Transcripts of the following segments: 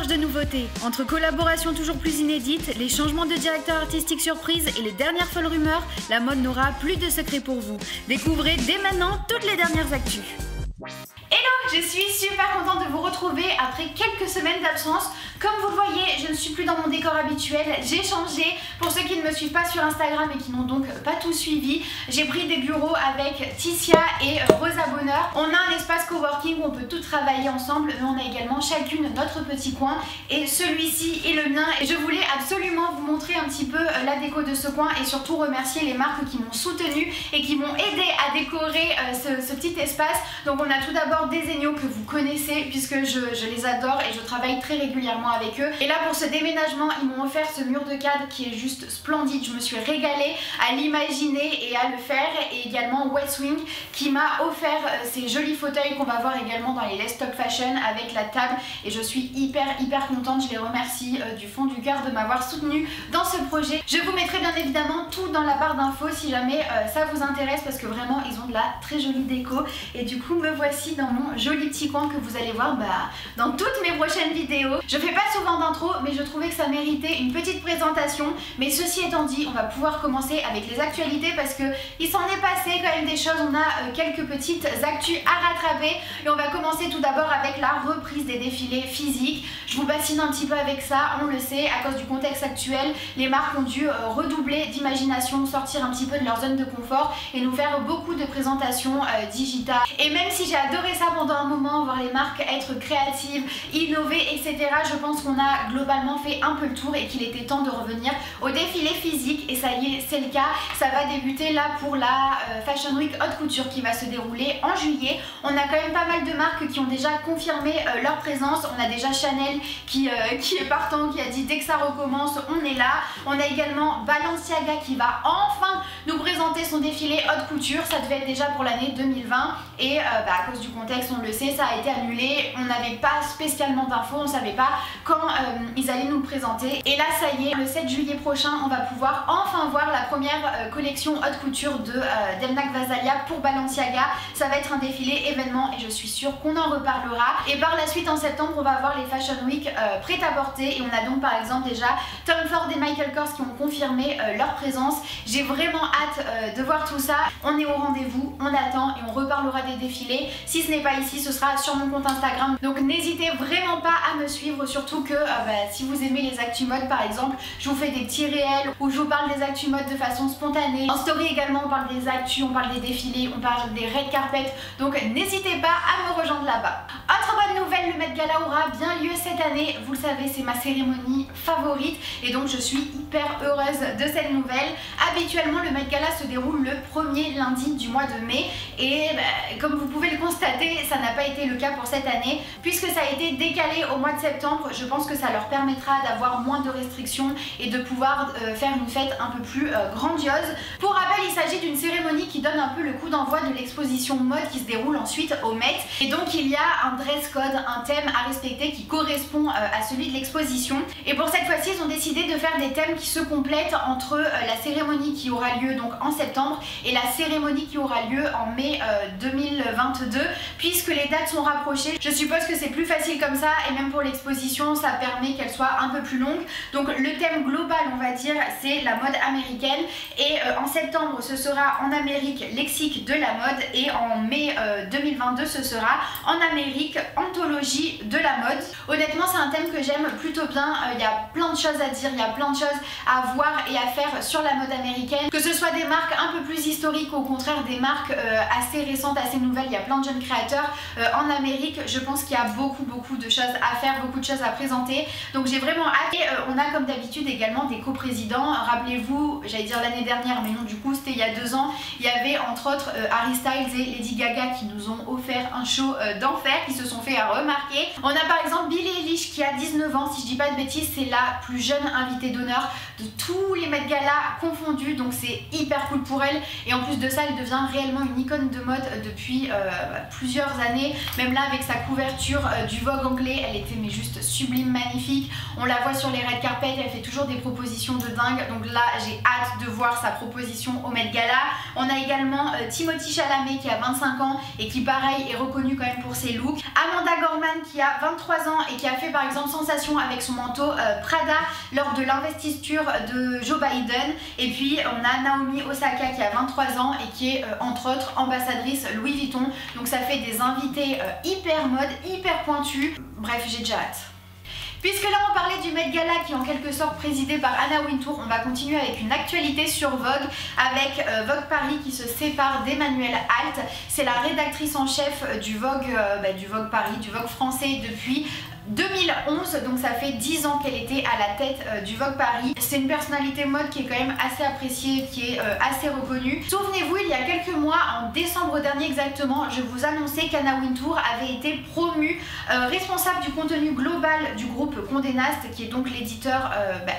de nouveautés. Entre collaborations toujours plus inédites, les changements de directeur artistique surprise et les dernières folles rumeurs, la mode n'aura plus de secret pour vous. Découvrez dès maintenant toutes les dernières actus. Hello, je suis super contente de vous retrouver après quelques semaines d'absence. Comme vous le voyez, je ne suis plus dans mon décor habituel, j'ai changé. Pour ceux qui ne me suivent pas sur Instagram et qui n'ont donc pas tout suivi, j'ai pris des bureaux avec Ticia et Rosa Bonheur. On a un espace coworking où on peut tout travailler ensemble, mais on a également chacune notre petit coin. Et celui-ci est le mien. Et je voulais absolument vous montrer un petit peu la déco de ce coin et surtout remercier les marques qui m'ont soutenue et qui m'ont aidé à décorer ce petit espace. Donc on a tout d'abord Desenio que vous connaissez puisque je les adore et je travaille très régulièrement avec eux. Et là pour ce déménagement ils m'ont offert ce mur de cadre qui est juste splendide. Je me suis régalée à l'imaginer et à le faire. Et également Westwing qui m'a offert ces jolis fauteuils qu'on va voir également dans les Let's Stock Fashion avec la table. Et je suis hyper contente. Je les remercie du fond du cœur de m'avoir soutenue dans ce projet. Je vous mettrai bien évidemment tout dans la barre d'infos si jamais ça vous intéresse parce que vraiment ils ont de la très jolie déco. Et du coup me voici dans mon joli petit coin que vous allez voir dans toutes mes prochaines vidéos. Je fais pas souvent d'intro mais je trouvais que ça méritait une petite présentation. Mais ceci étant dit, on va pouvoir commencer avec les actualités parce que il s'en est passé quand même des choses. On a quelques petites actus à rattraper et on va commencer tout d'abord avec la reprise des défilés physiques. Je vous bassine un petit peu avec ça, on le sait, à cause du contexte actuel, les marques ont dû redoubler d'imagination, sortir un petit peu de leur zone de confort et nous faire beaucoup de présentations digitales. Et même si j'ai adoré ça pendant un moment, voir les marques être créatives, innover, etc., je pense qu'on a globalement fait un peu le tour et qu'il était temps de revenir au défilé physique. Et ça y est, c'est le cas. Ça va débuter là pour la Fashion Week Haute Couture qui va se dérouler en juillet. On a quand même pas mal de marques qui ont déjà confirmé leur présence. On a déjà Chanel qui est partant, qui a dit dès que ça recommence, on est là. On a également Balenciaga qui va enfin nous présenter son défilé Haute Couture. Ça devait être déjà pour l'année 2020 et à cause du contexte, on le sait, ça a été annulé. On n'avait pas spécialement d'infos, on savait pas quand ils allaient nous le présenter. Et là, ça y est, le 7 juillet prochain, on va pouvoir enfin voir la première collection Haute Couture de Demna Gvasalia pour Balenciaga. Ça va être un défilé événement et je suis sûre qu'on en reparlera. Et par la suite, en septembre, on va avoir les Fashion Week prêt à porter. Et on a donc par exemple déjà Tom Ford et Michael Kors qui ont confirmé leur présence. J'ai vraiment hâte de voir tout ça. On est au rendez-vous, on attend et on reparlera des défilés. Si ce n'est pas ici, ce sera sur mon compte Instagram. Donc n'hésitez vraiment pas à me suivre, surtout que si vous aimez les actus mode par exemple, je vous fais des petits réels où je vous parle des actus mode de façon spontanée. En story également, on parle des actus, on parle des défilés, on parle des red carpets. Donc n'hésitez pas à me rejoindre là-bas. Autre bonne nouvelle, le Met Gala aura bien lieu cette année. Vous le savez, c'est ma cérémonie favorite et donc je suis hyper heureuse de cette nouvelle. Habituellement, le Met Gala se déroule le premier lundi du mois de mai et comme vous pouvez le constater, ça n'a pas été le cas pour cette année puisque ça a été décalé au mois de septembre. Je pense que ça leur permettra d'avoir moins de restrictions et de pouvoir faire une fête un peu plus grandiose. Pour rappel, il s'agit d'une cérémonie qui donne un peu le coup d'envoi de l'exposition mode qui se déroule ensuite au Met. Et donc il y a un dress code, un thème à respecter qui correspond à celui de l'exposition. Et pour cette fois-ci, ils ont décidé de faire des thèmes qui se complètent entre la cérémonie qui aura lieu donc en septembre et la cérémonie qui aura lieu en mai 2022 puisque les dates sont rapprochées. Je suppose que c'est plus facile comme ça et même pour l'exposition, ça permet qu'elle soit un peu plus longue. Donc le thème global, on va dire, c'est la mode américaine et en septembre, ce sera en Amérique lexique de la mode et en mai 2022, ce sera en Amérique anthologie de la mode. Honnêtement, c'est un thème que j'aime plutôt bien. Il y a plein de choses à dire, il y a plein de choses à voir et à faire sur la mode américaine. Que ce soit des marques un peu plus historiques ou au contraire des marques assez récentes, assez nouvelles. Il y a plein de jeunes créateurs en Amérique. Je pense qu'il y a beaucoup de choses à faire, beaucoup de choses à présenter. Donc j'ai vraiment hâte. Et on a comme d'habitude également des coprésidents. Rappelez-vous, j'allais dire l'année dernière, mais non, du coup c'était il y a 2 ans. Il y avait entre autres Harry Styles et Lady Gaga qui nous ont offert un show d'enfer, qui se sont fait remarquer. On a par exemple Billie Eilish qui a 19 ans, si je dis pas de bêtises, c'est la plus jeune invitée d'honneur de tous les Met Gala confondus, donc c'est hyper cool pour elle. Et en plus de ça, elle devient réellement une icône de mode depuis plusieurs années. Même là avec sa couverture du Vogue anglais, elle était mais juste sublime, magnifique. On la voit sur les red carpet, elle fait toujours des propositions de dingue. Donc là, j'ai hâte de voir sa proposition au Met Gala. On a également Timothée Chalamet qui a 25 ans et qui pareil est reconnu quand même pour ses looks. Amanda Gorman qui a 23 ans et qui a fait par exemple sensation avec son manteau Prada lors de l'investiture de Joe Biden. Et puis on a Naomi Osaka qui a 23 ans et qui est entre autres ambassadrice Louis Vuitton. Donc ça fait des invités hyper mode, hyper pointus. Bref, j'ai déjà hâte. Puisque là on parlait du Met Gala qui est en quelque sorte présidé par Anna Wintour, on va continuer avec une actualité sur Vogue avec Vogue Paris qui se sépare d'Emmanuelle Alt. C'est la rédactrice en chef du Vogue Paris, du Vogue français depuis 2011, donc ça fait 10 ans qu'elle était à la tête du Vogue Paris. C'est une personnalité mode qui est quand même assez appréciée, qui est assez reconnue. Souvenez-vous, il y a quelques mois, en décembre dernier exactement, je vous annonçais qu'Anna Wintour avait été promue responsable du contenu global du groupe Condé Nast, qui est donc l'éditeur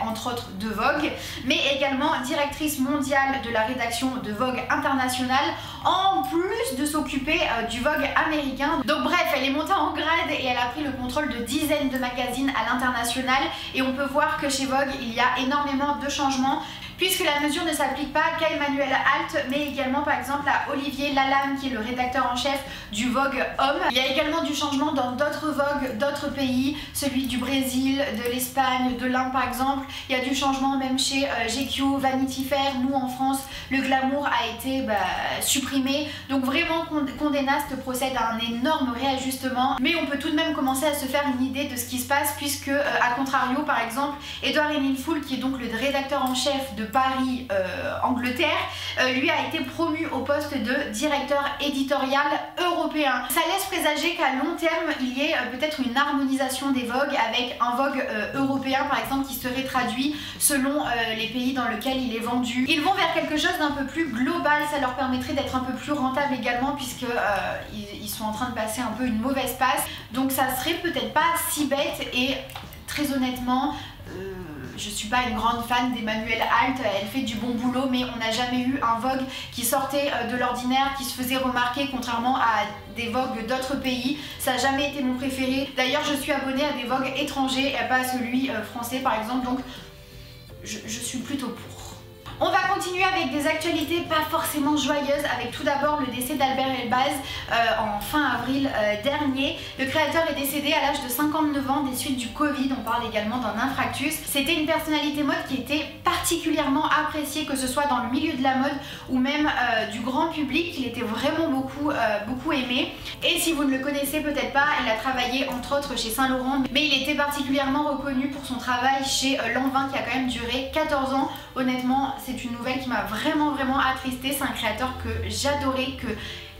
entre autres de Vogue, mais également directrice mondiale de la rédaction de Vogue International, en plus de s'occuper du Vogue américain. Donc bref, elle est montée en grade et elle a pris le contrôle de dizaines de magazines à l'international et on peut voir que chez Vogue il y a énormément de changements puisque la mesure ne s'applique pas qu'à Emmanuelle Alt mais également par exemple à Olivier Lalanne qui est le rédacteur en chef du Vogue Homme. Il y a également du changement dans d'autres Vogue, d'autres pays, celui du Brésil, de l'Espagne, de l'Inde par exemple. Il y a du changement même chez GQ, Vanity Fair, nous en France le glamour a été supprimé. Donc vraiment Condé Nast procède à un énorme réajustement mais on peut tout de même commencer à se faire une idée de ce qui se passe puisque à contrario par exemple Edouard Enninful qui est donc le rédacteur en chef de Paris Angleterre lui a été promu au poste de directeur éditorial européen. Ça laisse présager qu'à long terme il y ait peut-être une harmonisation des Vogue avec un Vogue européen par exemple qui serait traduit selon les pays dans lesquels il est vendu. Ils vont vers quelque chose d'un peu plus global, ça leur permettrait d'être un peu plus rentable également puisque ils sont en train de passer un peu une mauvaise passe. Donc ça serait peut-être pas si bête et très honnêtement je suis pas une grande fan d'Emmanuelle Alt, elle fait du bon boulot mais on n'a jamais eu un Vogue qui sortait de l'ordinaire, qui se faisait remarquer contrairement à des Vogue d'autres pays. Ça n'a jamais été mon préféré. D'ailleurs je suis abonnée à des Vogue étrangers et pas à celui français par exemple, donc je suis plutôt pour. On va continuer avec des actualités pas forcément joyeuses avec tout d'abord le décès d'Albert Elbaz en fin avril dernier. Le créateur est décédé à l'âge de 59 ans des suites du Covid, on parle également d'un infarctus. C'était une personnalité mode qui était particulièrement appréciée que ce soit dans le milieu de la mode ou même du grand public, il était vraiment beaucoup aimé. Et si vous ne le connaissez peut-être pas, il a travaillé entre autres chez Saint Laurent mais il était particulièrement reconnu pour son travail chez Lanvin qui a quand même duré 14 ans. Honnêtement, c'est une nouvelle qui m'a vraiment attristée. C'est un créateur que j'adorais,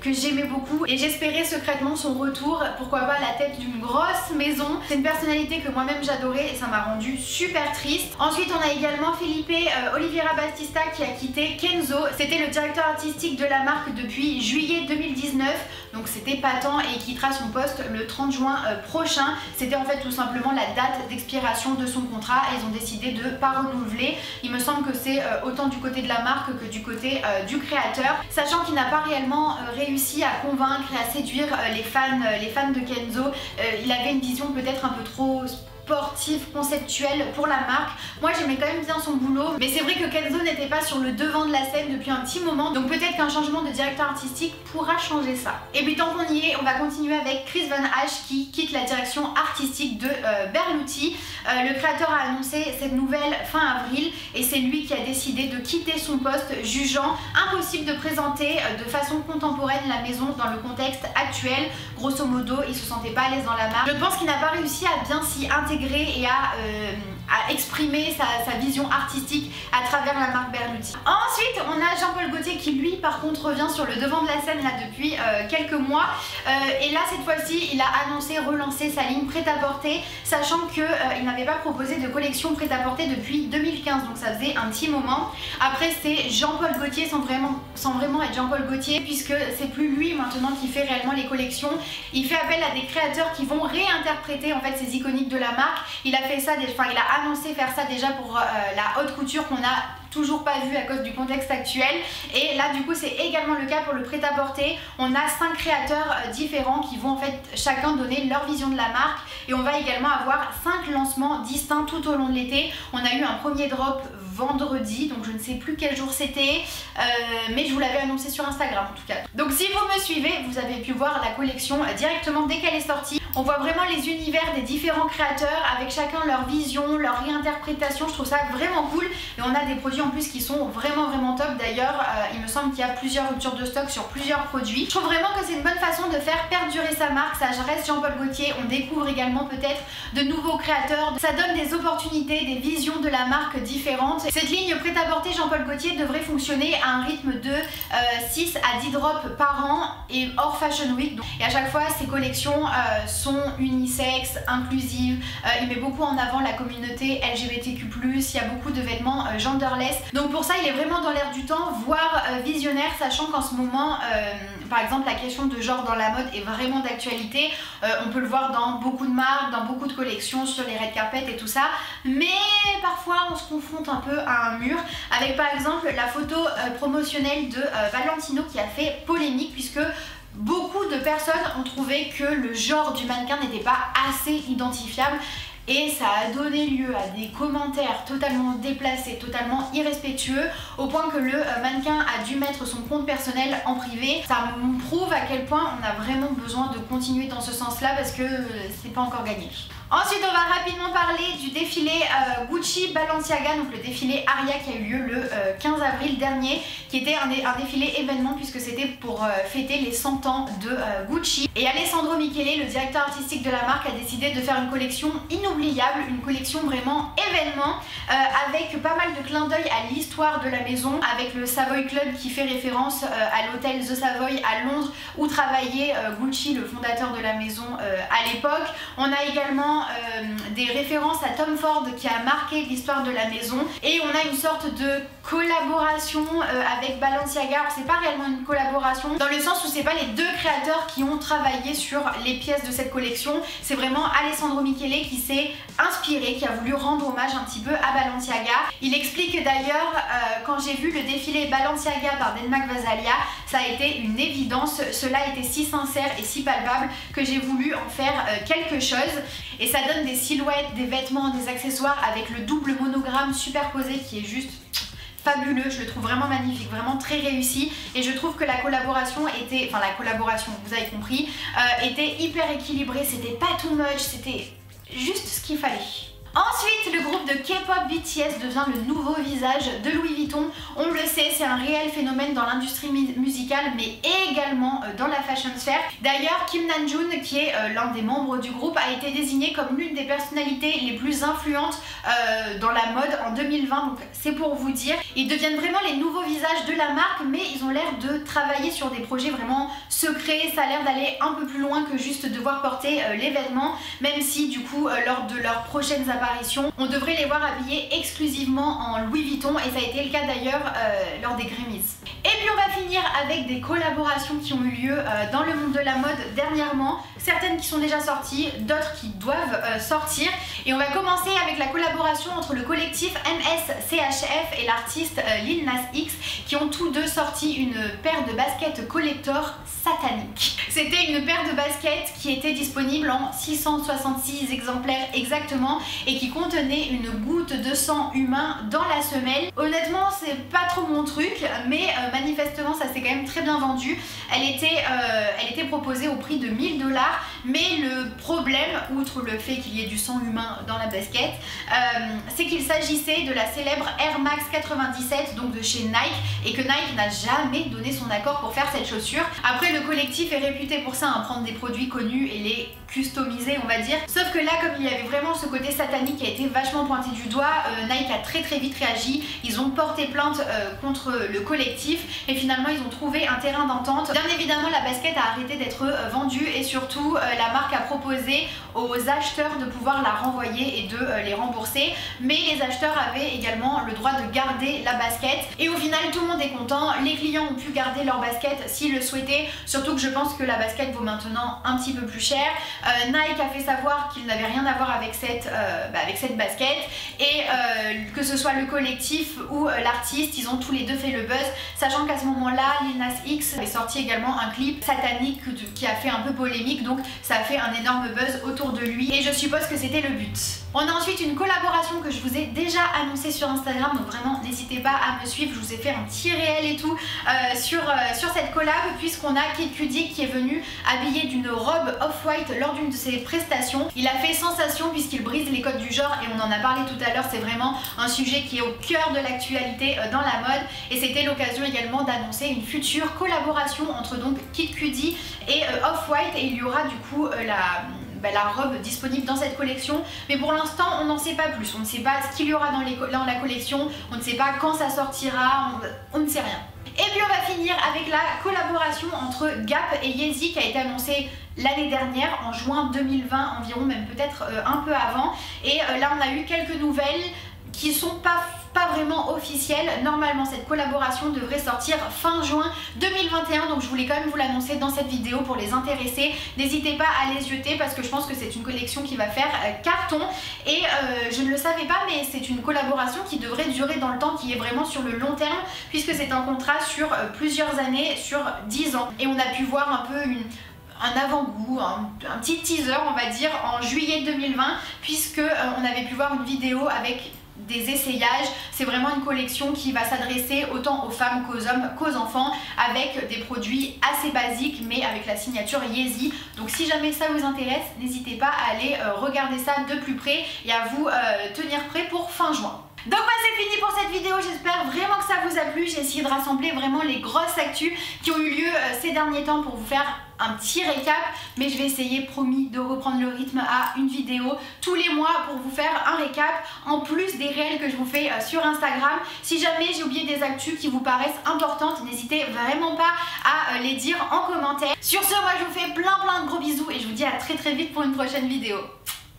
que j'aimais beaucoup et j'espérais secrètement son retour, pourquoi pas à la tête d'une grosse maison. C'est une personnalité que moi-même j'adorais et ça m'a rendu super triste. Ensuite on a également Felipe Oliveira Batista qui a quitté Kenzo. C'était le directeur artistique de la marque depuis juillet 2019, donc c'était patent et il quittera son poste le 30 juin prochain. C'était en fait tout simplement la date d'expiration de son contrat et ils ont décidé de ne pas renouveler. Il me semble que c'est autant du côté de la marque que du côté du créateur, sachant qu'il n'a pas réellement réussi à convaincre et à séduire les fans de Kenzo. Il avait une vision peut-être un peu trop sportif, conceptuel pour la marque. Moi j'aimais quand même bien son boulot mais c'est vrai que Kenzo n'était pas sur le devant de la scène depuis un petit moment donc peut-être qu'un changement de directeur artistique pourra changer ça. Et puis tant qu'on y est, on va continuer avec Chris Van Ash qui quitte la direction artistique de Berluti. Le créateur a annoncé cette nouvelle fin avril et c'est lui qui a décidé de quitter son poste jugeant impossible de présenter de façon contemporaine la maison dans le contexte actuel. Grosso modo il se sentait pas à l'aise dans la marque. Je pense qu'il n'a pas réussi à bien s'y intégrer et à exprimer sa vision artistique à travers la marque Berluti. Ensuite on a Jean-Paul Gaultier qui lui par contre revient sur le devant de la scène là depuis quelques mois et là cette fois-ci il a annoncé relancer sa ligne prêt-à-porter sachant qu'il n'avait pas proposé de collection prêt-à-porter depuis 2015 donc ça faisait un petit moment. Après c'est Jean-Paul Gaultier sans vraiment être Jean-Paul Gaultier puisque c'est plus lui maintenant qui fait réellement les collections. Il fait appel à des créateurs qui vont réinterpréter en fait ces iconiques de la marque. Il a fait ça, il a annoncé faire ça déjà pour la haute couture qu'on a toujours pas vu à cause du contexte actuel. Et là du coup c'est également le cas pour le prêt-à-porter. On a 5 créateurs différents qui vont en fait chacun donner leur vision de la marque, et on va également avoir 5 lancements distincts tout au long de l'été. On a eu un premier drop vendredi, donc je ne sais plus quel jour c'était, mais je vous l'avais annoncé sur Instagram en tout cas. Donc si vous me suivez, vous avez pu voir la collection directement dès qu'elle est sortie. On voit vraiment les univers des différents créateurs avec chacun leur vision, leur réinterprétation. Je trouve ça vraiment cool, et on a des produits en plus qui sont vraiment top. D'ailleurs il me semble qu'il y a plusieurs ruptures de stock sur plusieurs produits. Je trouve vraiment que c'est une bonne façon de faire perdurer sa marque. Ça reste Jean-Paul Gaultier, on découvre également peut-être de nouveaux créateurs, ça donne des opportunités, des visions de la marque différentes. Cette ligne prêt-à-porter Jean-Paul Gaultier devrait fonctionner à un rythme de 6 à 10 drops par an et hors Fashion Week. Et à chaque fois ces collections sont unisexes, inclusives, il met beaucoup en avant la communauté LGBTQ+, il y a beaucoup de vêtements genderless. Donc pour ça il est vraiment dans l'air du temps, voire visionnaire, sachant qu'en ce moment par exemple la question de genre dans la mode est vraiment d'actualité. On peut le voir dans beaucoup de marques, dans beaucoup de collections, sur les red carpet et tout ça, mais parfois on se confronte un peu à un mur, avec par exemple la photo promotionnelle de Valentino qui a fait polémique, puisque beaucoup de personnes ont trouvé que le genre du mannequin n'était pas assez identifiable. Et ça a donné lieu à des commentaires totalement déplacés, totalement irrespectueux, au point que le mannequin a dû mettre son compte personnel en privé. Ça me prouve à quel point on a vraiment besoin de continuer dans ce sens-là, parce que c'est pas encore gagné. Ensuite on va rapidement parler du défilé Gucci Balenciaga, donc le défilé Aria qui a eu lieu le 15 avril dernier, qui était un défilé événement puisque c'était pour fêter les 100 ans de Gucci. Et Alessandro Michele, le directeur artistique de la marque, a décidé de faire une collection inoubliable, une collection vraiment événement, avec pas mal de clins d'œil à l'histoire de la maison, avec le Savoy Club qui fait référence à l'hôtel The Savoy à Londres où travaillait Gucci, le fondateur de la maison à l'époque. On a également des références à Tom Ford qui a marqué l'histoire de la maison, et on a une sorte de collaboration avec Balenciaga. Alors c'est pas réellement une collaboration dans le sens où c'est pas les deux créateurs qui ont travaillé sur les pièces de cette collection, c'est vraiment Alessandro Michele qui s'est inspiré, qui a voulu rendre hommage un petit peu à Balenciaga. Il explique d'ailleurs quand j'ai vu le défilé Balenciaga par Denmark Vasalia, ça a été une évidence, cela était si sincère et si palpable que j'ai voulu en faire quelque chose. Et ça donne des silhouettes, des vêtements, des accessoires avec le double monogramme superposé qui est juste fabuleux. Je le trouve vraiment magnifique, vraiment très réussi, et je trouve que la collaboration était, enfin la collaboration, vous avez compris, était hyper équilibrée, c'était pas too much, c'était juste ce qu'il fallait. Ensuite, le groupe de K-pop BTS devient le nouveau visage de Louis Vuitton. On le sait, c'est un réel phénomène dans l'industrie musicale, mais également dans la fashion sphère. D'ailleurs, Kim Namjoon, qui est l'un des membres du groupe, a été désigné comme l'une des personnalités les plus influentes dans la mode en 2020, donc c'est pour vous dire. Ils deviennent vraiment les nouveaux visages de la marque, mais ils ont l'air de travailler sur des projets vraiment secrets. Ça a l'air d'aller un peu plus loin que juste devoir porter les vêtements, même si du coup, lors de leurs prochaines apparitions, on devrait les voir habillés exclusivement en Louis Vuitton, et ça a été le cas d'ailleurs lors des Grammys. Et puis on va finir avec des collaborations qui ont eu lieu dans le monde de la mode dernièrement, certaines qui sont déjà sorties, d'autres qui doivent sortir, et on va commencer avec la collaboration entre le collectif MSCHF et l'artiste Lil Nas X, qui ont tous deux sorti une paire de baskets collector satanique. C'était une paire de baskets qui était disponible en 666 exemplaires exactement, et qui contenait une goutte de sang humain dans la semelle. Honnêtement c'est pas trop mon truc, mais manifestement ça s'est quand même très bien vendu. Elle était proposée au prix de 1000 $, mais le problème, outre le fait qu'il y ait du sang humain dans la basket, c'est qu'il s'agissait de la célèbre Air Max 97, donc de chez Nike, et que Nike n'a jamais donné son accord pour faire cette chaussure. Après, le collectif est réputé pour ça, prendre des produits connus et les customiser, on va dire. Sauf que là, comme il y avait vraiment ce côté satanique qui a été vachement pointé du doigt, Nike a très vite réagi. Ils ont porté plainte contre le collectif, et finalement ils ont trouvé un terrain d'entente. Bien évidemment la basket a arrêté d'être vendue, et surtout la marque a proposé aux acheteurs de pouvoir la renvoyer et de les rembourser, mais les acheteurs avaient également le droit de garder la basket et au final tout le monde est content, les clients ont pu garder leur basket s'ils le souhaitaient, surtout que je pense que la basket vaut maintenant un petit peu plus cher. Nike a fait savoir qu'il n'avait rien à voir avec cette basket et que ce soit le collectif ou l'artiste, ils ont tous les deux fait le buzz, sachant qu'à ce moment-là Lil Nas X avait sorti également un clip satanique qui a fait un peu polémique, donc ça a fait un énorme buzz autour de lui et je suppose que c'était le but. On a ensuite une collaboration que je vous ai déjà annoncée sur Instagram, donc vraiment n'hésitez pas à me suivre, je vous ai fait un petit réel et tout sur cette collab, puisqu'on a Kid Cudi qui est venu habillé d'une robe off-white lors d'une de ses prestations. Il a fait sensation puisqu'il brise les codes du genre et on en a parlé tout à l'heure, c'est vraiment un sujet qui est au cœur de l'actualité dans la mode et c'était l'occasion également d'annoncer une future collaboration entre donc Kid Cudi et Off-White et il y aura du coup la robe disponible dans cette collection, mais pour l'instant on n'en sait pas plus, on ne sait pas ce qu'il y aura dans la collection, on ne sait pas quand ça sortira, on ne sait rien. Et puis on va finir avec la collaboration entre Gap et Yeezy qui a été annoncée l'année dernière, en juin 2020 environ, même peut-être un peu avant, et là on a eu quelques nouvelles qui sont pas vraiment officielle. Normalement cette collaboration devrait sortir fin juin 2021, donc je voulais quand même vous l'annoncer dans cette vidéo pour les intéressés. N'hésitez pas à les jeter parce que je pense que c'est une collection qui va faire carton et je ne le savais pas, mais c'est une collaboration qui devrait durer dans le temps, qui est vraiment sur le long terme puisque c'est un contrat sur plusieurs années, sur 10 ans, et on a pu voir un peu un avant-goût, un petit teaser on va dire en juillet 2020 puisque on avait pu voir une vidéo avec des essayages. C'est vraiment une collection qui va s'adresser autant aux femmes qu'aux hommes qu'aux enfants, avec des produits assez basiques mais avec la signature Yeezy. Donc si jamais ça vous intéresse, n'hésitez pas à aller regarder ça de plus près et à vous tenir prêt pour fin juin. Donc c'est fini pour cette vidéo, j'espère vraiment que ça vous a plu. J'ai essayé de rassembler vraiment les grosses actus qui ont eu lieu ces derniers temps pour vous faire un petit récap, mais je vais essayer, promis, de reprendre le rythme à une vidéo tous les mois pour vous faire un récap en plus des réels que je vous fais sur Instagram. Si jamais j'ai oublié des actus qui vous paraissent importantes, n'hésitez vraiment pas à les dire en commentaire. Sur ce, moi je vous fais plein de gros bisous et je vous dis à très vite pour une prochaine vidéo.